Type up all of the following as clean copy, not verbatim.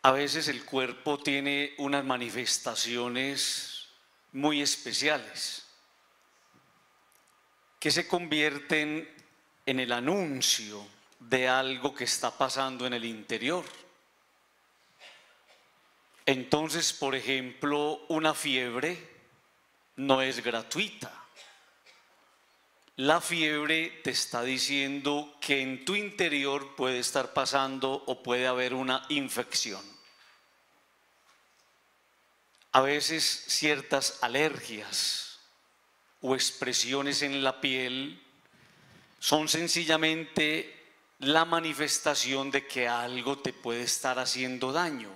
A veces el cuerpo tiene unas manifestaciones muy especiales que se convierten en el anuncio de algo que está pasando en el interior. Entonces, por ejemplo, una fiebre no es gratuita. La fiebre te está diciendo que en tu interior puede estar pasando o puede haber una infección. A veces ciertas alergias o expresiones en la piel son sencillamente la manifestación de que algo te puede estar haciendo daño.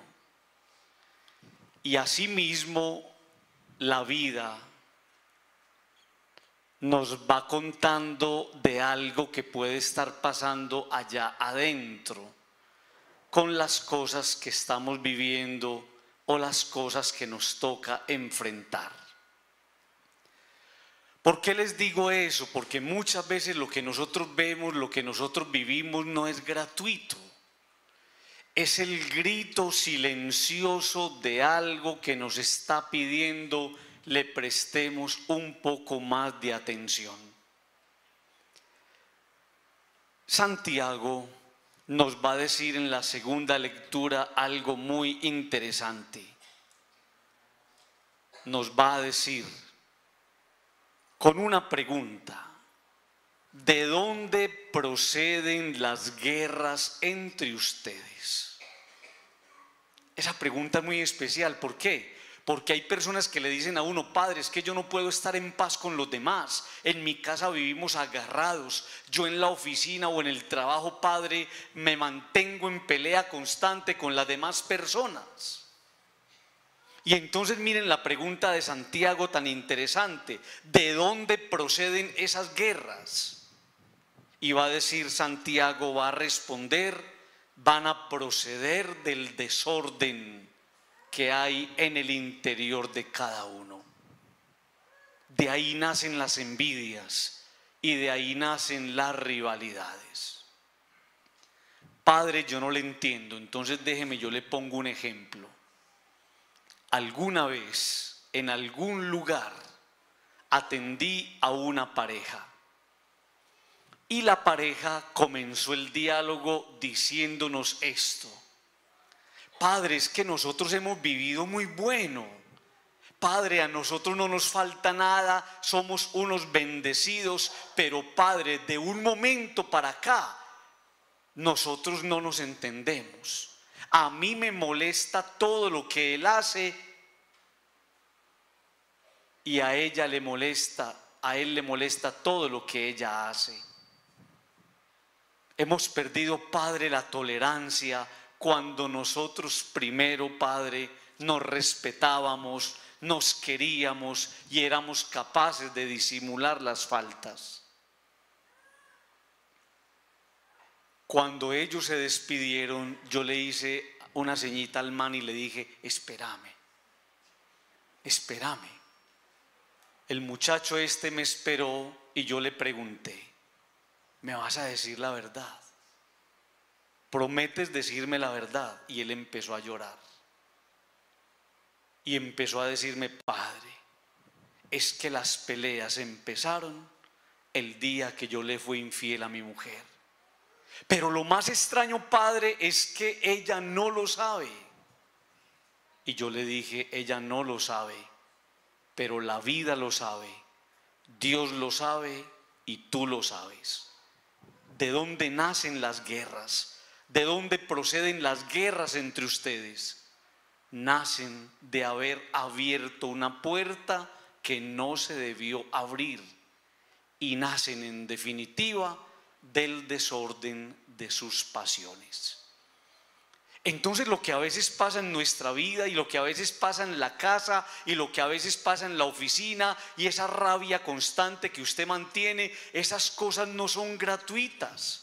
Y asimismo, la vida nos va contando de algo que puede estar pasando allá adentro, con las cosas que estamos viviendo o las cosas que nos toca enfrentar. ¿Por qué les digo eso? Porque muchas veces lo que nosotros vemos, lo que nosotros vivimos no es gratuito. Es el grito silencioso de algo que nos está pidiendo le prestemos un poco más de atención. Santiago nos va a decir en la segunda lectura algo muy interesante. Nos va a decir con una pregunta: ¿de dónde proceden las guerras entre ustedes? Esa pregunta es muy especial. ¿Por qué? Porque hay personas que le dicen a uno: padre, es que yo no puedo estar en paz con los demás. En mi casa vivimos agarrados. Yo en la oficina o en el trabajo, padre, me mantengo en pelea constante con las demás personas. Y entonces miren la pregunta de Santiago tan interesante: ¿de dónde proceden esas guerras? Y va a decir Santiago, va a responder: van a proceder del desorden que hay en el interior de cada uno. De ahí nacen las envidias y de ahí nacen las rivalidades. Padre, yo no le entiendo, entonces déjeme, yo le pongo un ejemplo. Alguna vez, en algún lugar, atendí a una pareja. Y la pareja comenzó el diálogo diciéndonos esto: padre, es que nosotros hemos vivido muy bueno. Padre, a nosotros no nos falta nada, somos unos bendecidos, pero padre, de un momento para acá, nosotros no nos entendemos. A mí me molesta todo lo que él hace y a él le molesta todo lo que ella hace. Hemos perdido, padre, la tolerancia cuando nosotros primero, padre, nos respetábamos, nos queríamos y éramos capaces de disimular las faltas. Cuando ellos se despidieron, yo le hice una señita al man y le dije: espérame, espérame. El muchacho este me esperó y yo le pregunté: ¿me vas a decir la verdad? ¿Prometes decirme la verdad? Y él empezó a llorar. Y empezó a decirme: padre, es que las peleas empezaron el día que yo le fui infiel a mi mujer. Pero lo más extraño, padre, es que ella no lo sabe. Y yo le dije: ella no lo sabe, pero la vida lo sabe, Dios lo sabe y tú lo sabes. ¿De dónde nacen las guerras? ¿De dónde proceden las guerras entre ustedes? Nacen de haber abierto una puerta que no se debió abrir, y nacen en definitiva del desorden de sus pasiones. Entonces lo que a veces pasa en nuestra vida y lo que a veces pasa en la casa y lo que a veces pasa en la oficina y esa rabia constante que usted mantiene, esas cosas no son gratuitas.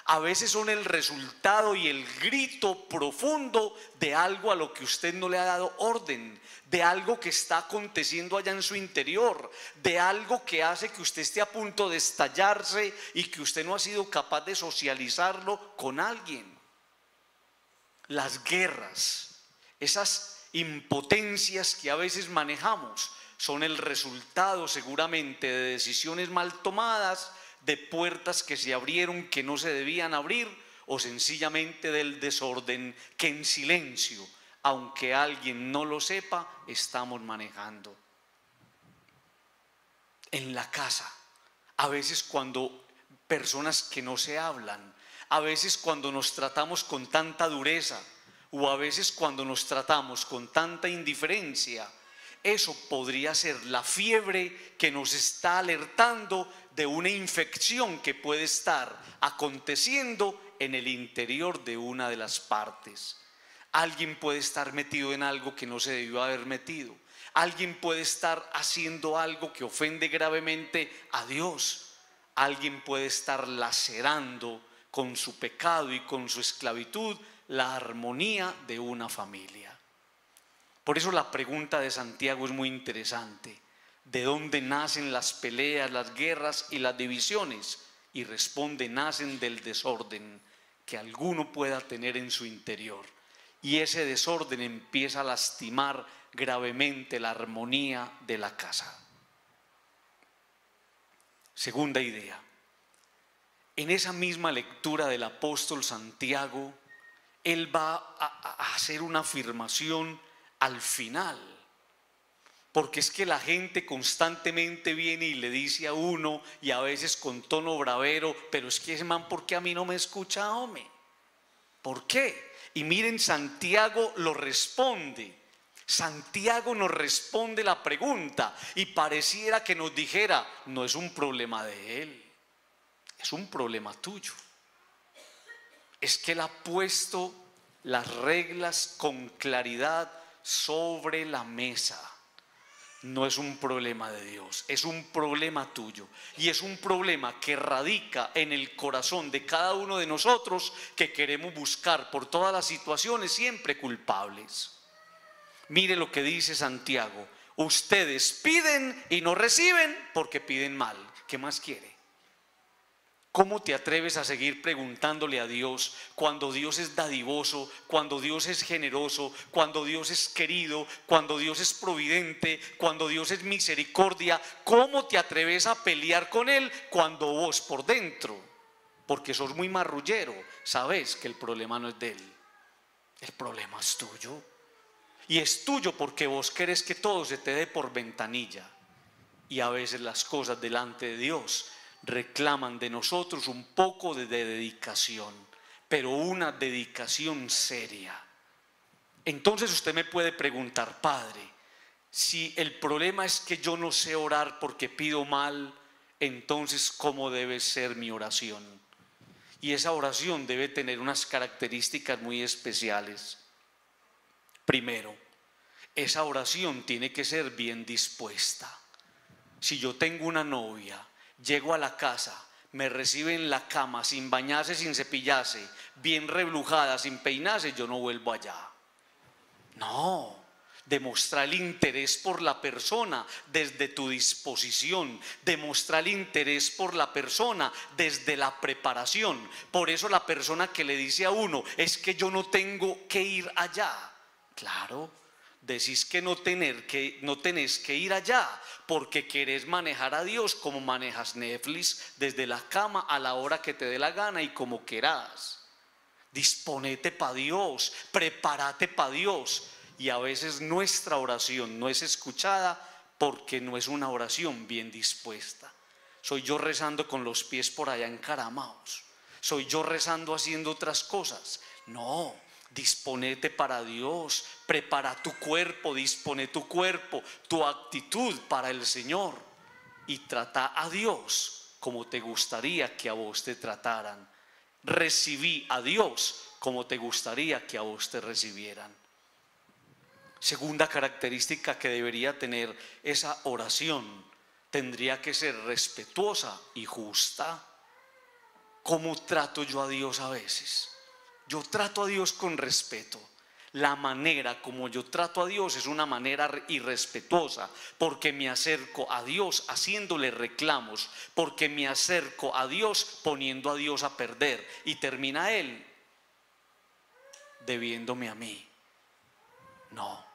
A veces son el resultado y el grito profundo de algo a lo que usted no le ha dado orden, de algo que está aconteciendo allá en su interior, de algo que hace que usted esté a punto de estallarse y que usted no ha sido capaz de socializarlo con alguien. Las guerras, esas impotencias que a veces manejamos, son el resultado seguramente de decisiones mal tomadas, de puertas que se abrieron que no se debían abrir, o sencillamente del desorden que en silencio, aunque alguien no lo sepa, estamos manejando. En la casa, a veces cuando personas que no se hablan, a veces cuando nos tratamos con tanta dureza, o a veces cuando nos tratamos con tanta indiferencia, eso podría ser la fiebre que nos está alertando de una infección que puede estar aconteciendo en el interior de una de las partes. Alguien puede estar metido en algo que no se debió haber metido. Alguien puede estar haciendo algo que ofende gravemente a Dios. Alguien puede estar lacerando con su pecado y con su esclavitud la armonía de una familia. Por eso la pregunta de Santiago es muy interesante. ¿De dónde nacen las peleas, las guerras y las divisiones? Y responde: nacen del desorden que alguno pueda tener en su interior. Y ese desorden empieza a lastimar gravemente la armonía de la casa. Segunda idea. En esa misma lectura del apóstol Santiago, él va a hacer una afirmación al final, porque es que la gente constantemente viene y le dice a uno, y a veces con tono bravero: pero es que ese man, ¿por qué a mí no me escucha, hombre? ¿Por qué? Y miren, Santiago lo responde. Santiago nos responde la pregunta y pareciera que nos dijera: no es un problema de él, es un problema tuyo. Es que él ha puesto las reglas con claridad sobre la mesa. No es un problema de Dios, es un problema tuyo. Y es un problema que radica en el corazón de cada uno de nosotros, que queremos buscar por todas las situaciones siempre culpables. Mire lo que dice Santiago: ustedes piden y no reciben porque piden mal. ¿Qué más quiere? ¿Cómo te atreves a seguir preguntándole a Dios cuando Dios es dadivoso, cuando Dios es generoso, cuando Dios es querido, cuando Dios es providente, cuando Dios es misericordia? ¿Cómo te atreves a pelear con Él cuando vos por dentro, porque sos muy marrullero, sabes que el problema no es de Él? El problema es tuyo. Y es tuyo porque vos querés que todo se te dé por ventanilla. Y a veces las cosas delante de Dios reclaman de nosotros un poco de dedicación, pero una dedicación seria. Entonces usted me puede preguntar: Padre, si el problema es que yo no sé orar porque pido mal, entonces ¿cómo debe ser mi oración? Y esa oración debe tener unas características muy especiales. Primero, esa oración tiene que ser bien dispuesta. Si yo tengo una novia, llego a la casa, me recibe en la cama sin bañarse, sin cepillarse, bien reblujada, sin peinarse, yo no vuelvo allá. No, demostrar el interés por la persona desde tu disposición, demostrar el interés por la persona desde la preparación. Por eso la persona que le dice a uno: es que yo no tengo que ir allá. Claro, decís que no tenés que ir allá porque querés manejar a Dios como manejas Netflix, desde la cama a la hora que te dé la gana y como querás. Disponete para Dios, prepárate para Dios. Y a veces nuestra oración no es escuchada porque no es una oración bien dispuesta. Soy yo rezando con los pies por allá encaramados, soy yo rezando haciendo otras cosas. No, disponete para Dios, prepara tu cuerpo, dispone tu cuerpo, tu actitud para el Señor, y trata a Dios como te gustaría que a vos te trataran. Recibí a Dios como te gustaría que a vos te recibieran. Segunda característica que debería tener esa oración: tendría que ser respetuosa y justa. ¿Cómo trato yo a Dios a veces? Yo trato a Dios con respeto. La manera como yo trato a Dios es una manera irrespetuosa, porque me acerco a Dios haciéndole reclamos, porque me acerco a Dios poniendo a Dios a perder, y termina Él debiéndome a mí. No,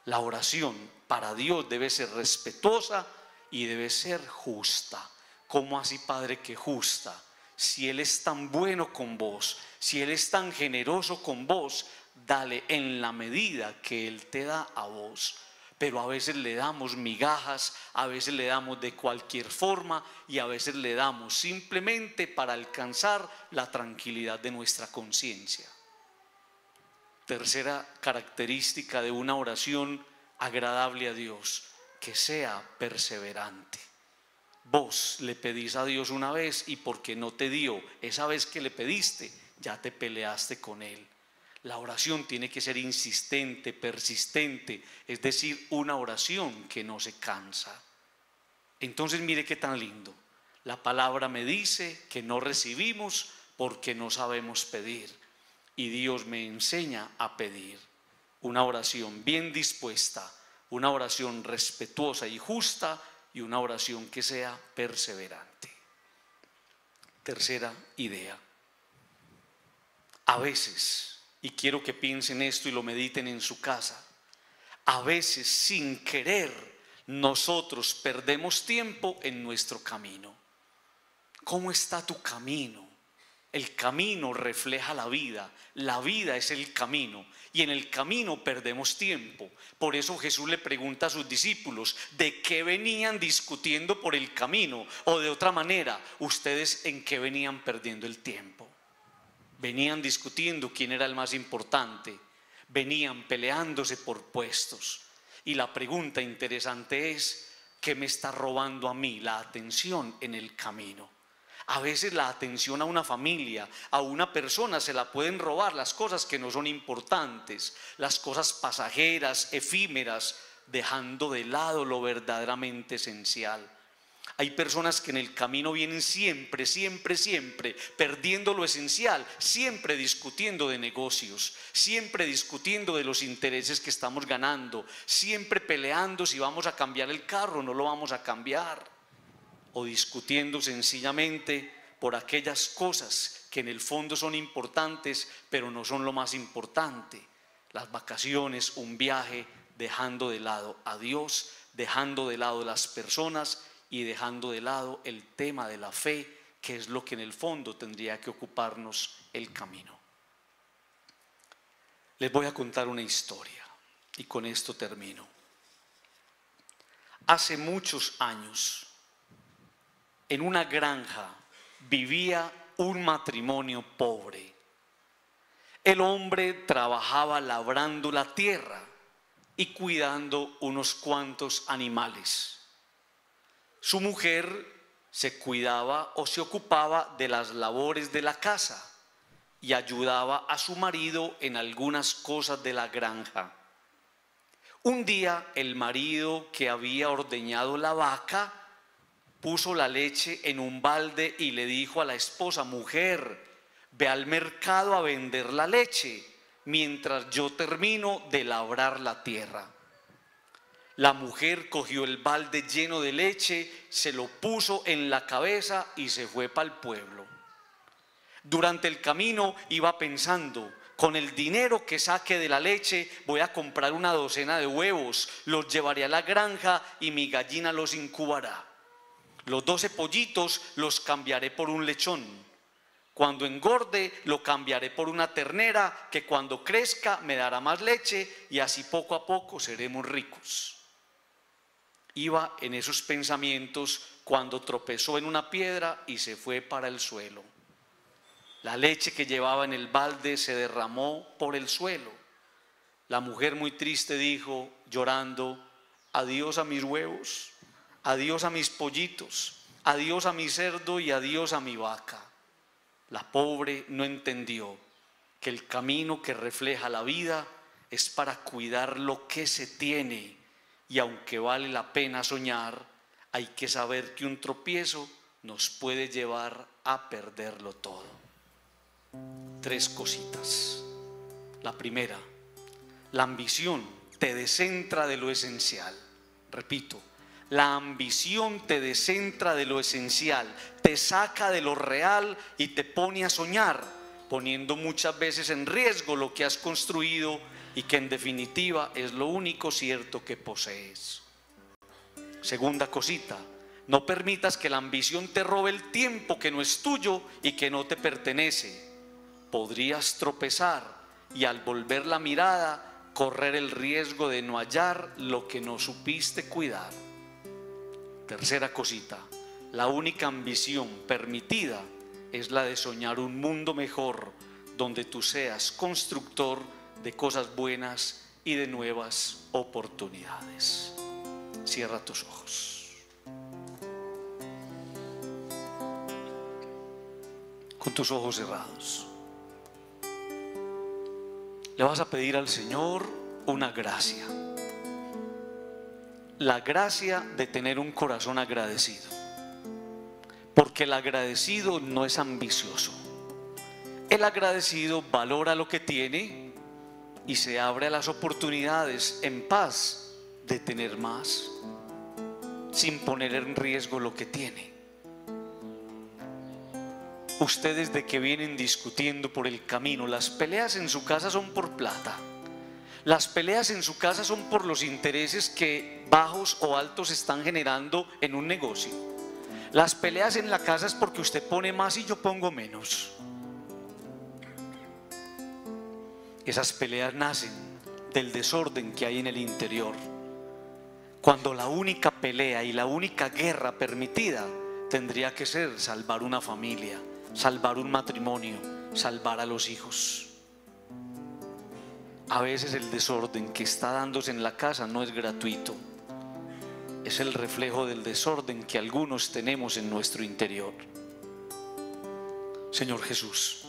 la oración para Dios debe ser respetuosa y debe ser justa. ¿Cómo así, Padre, que justa? Si Él es tan bueno con vos, si Él es tan generoso con vos, dale en la medida que Él te da a vos. Pero a veces le damos migajas, a veces le damos de cualquier forma y a veces le damos simplemente para alcanzar la tranquilidad de nuestra conciencia. Tercera característica de una oración agradable a Dios, que sea perseverante. Vos le pedís a Dios una vez y porque no te dio esa vez que le pediste, ya te peleaste con Él. La oración tiene que ser insistente, persistente, es decir, una oración que no se cansa. Entonces mire qué tan lindo. La palabra me dice que no recibimos porque no sabemos pedir. Y Dios me enseña a pedir. Una oración bien dispuesta, una oración respetuosa y justa y una oración que sea perseverante. Tercera idea. A veces, y quiero que piensen esto y lo mediten en su casa, a veces sin querer nosotros perdemos tiempo en nuestro camino. ¿Cómo está tu camino? El camino refleja la vida es el camino y en el camino perdemos tiempo. Por eso Jesús le pregunta a sus discípulos, ¿de qué venían discutiendo por el camino? O de otra manera, ¿ustedes en qué venían perdiendo el tiempo? Venían discutiendo quién era el más importante, venían peleándose por puestos. Y la pregunta interesante es, ¿qué me está robando a mí la atención en el camino? A veces la atención a una familia, a una persona se la pueden robar las cosas que no son importantes, las cosas pasajeras, efímeras, dejando de lado lo verdaderamente esencial. Hay personas que en el camino vienen siempre, perdiendo lo esencial, siempre discutiendo de negocios, siempre discutiendo de los intereses que estamos ganando, siempre peleando si vamos a cambiar el carro o no lo vamos a cambiar, o discutiendo sencillamente por aquellas cosas que en el fondo son importantes, pero no son lo más importante. Las vacaciones, un viaje, dejando de lado a Dios, dejando de lado las personas y dejando de lado el tema de la fe, que es lo que en el fondo tendría que ocuparnos el camino. Les voy a contar una historia y con esto termino. Hace muchos años, en una granja vivía un matrimonio pobre. El hombre trabajaba labrando la tierra y cuidando unos cuantos animales. Su mujer se cuidaba o se ocupaba de las labores de la casa y ayudaba a su marido en algunas cosas de la granja. Un día el marido, que había ordeñado la vaca, puso la leche en un balde y le dijo a la esposa: mujer, ve al mercado a vender la leche mientras yo termino de labrar la tierra. La mujer cogió el balde lleno de leche, se lo puso en la cabeza y se fue para el pueblo. Durante el camino iba pensando: con el dinero que saque de la leche voy a comprar una docena de huevos, los llevaré a la granja y mi gallina los incubará. Los 12 pollitos los cambiaré por un lechón. Cuando engorde lo cambiaré por una ternera que cuando crezca me dará más leche y así poco a poco seremos ricos. Iba en esos pensamientos cuando tropezó en una piedra y se fue para el suelo. La leche que llevaba en el balde se derramó por el suelo. La mujer, muy triste, dijo, llorando: adiós a mis huevos, adiós a mis pollitos, adiós a mi cerdo y adiós a mi vaca. La pobre no entendió que el camino que refleja la vida es para cuidar lo que se tiene, y aunque vale la pena soñar, hay que saber que un tropiezo nos puede llevar a perderlo todo. 3 cositas. La primera, la ambición te descentra de lo esencial. Repito, la ambición te descentra de lo esencial, te saca de lo real y te pone a soñar, poniendo muchas veces en riesgo lo que has construido y que en definitiva es lo único cierto que posees. Segunda cosita, no permitas que la ambición te robe el tiempo que no es tuyo y que no te pertenece. Podrías tropezar y al volver la mirada correr el riesgo de no hallar lo que no supiste cuidar. Tercera cosita, la única ambición permitida es la de soñar un mundo mejor donde tú seas constructor de cosas buenas y de nuevas oportunidades. Cierra tus ojos. Con tus ojos cerrados, le vas a pedir al Señor una gracia. La gracia de tener un corazón agradecido. Porque el agradecido no es ambicioso. El agradecido valora lo que tiene y se abre a las oportunidades en paz de tener más, sin poner en riesgo lo que tiene. Ustedes de que vienen discutiendo por el camino, las peleas en su casa son por plata. Las peleas en su casa son por los intereses que bajos o altos están generando en un negocio. Las peleas en la casa es porque usted pone más y yo pongo menos. Esas peleas nacen del desorden que hay en el interior. Cuando la única pelea y la única guerra permitida tendría que ser salvar una familia, salvar un matrimonio, salvar a los hijos. A veces el desorden que está dándose en la casa no es gratuito. Es el reflejo del desorden que algunos tenemos en nuestro interior. Señor Jesús,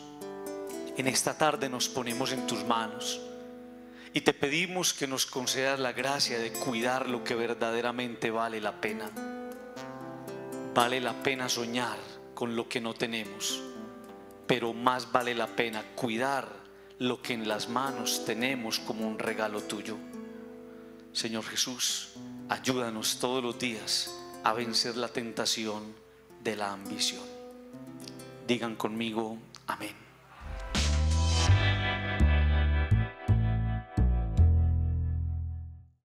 en esta tarde nos ponemos en tus manos y te pedimos que nos concedas la gracia de cuidar lo que verdaderamente vale la pena. Vale la pena soñar con lo que no tenemos, pero más vale la pena cuidar lo que en las manos tenemos como un regalo tuyo. Señor Jesús, ayúdanos todos los días a vencer la tentación de la ambición. Digan conmigo, amén.